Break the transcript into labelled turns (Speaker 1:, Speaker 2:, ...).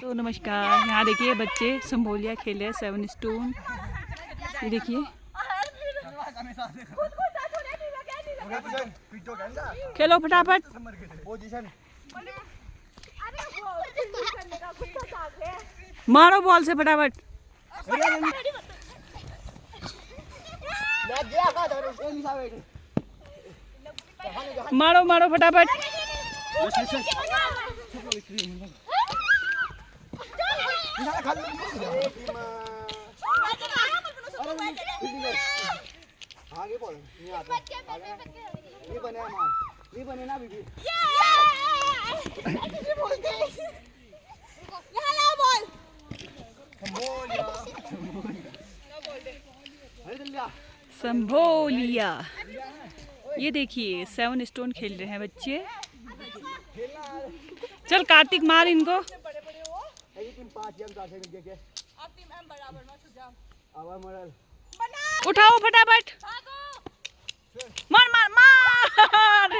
Speaker 1: तो नमस्कार, यहाँ देखिए बच्चे संभोलिया खेले 7 स्टोन। ये देखिए खेलो फटाफट, मारो बॉल से फटाफट, मारो मारो फटाफट।
Speaker 2: आगे बोल नहीं आता नहीं बने मार नहीं बने ना बीबी
Speaker 3: यहाँ लाओ बॉल
Speaker 1: संभोलिया। ये देखिए 7 स्टोन खेल रहे हैं बच्चे। चल कार्तिक मार इनको। उठाओ फटाफट, मार मार मार।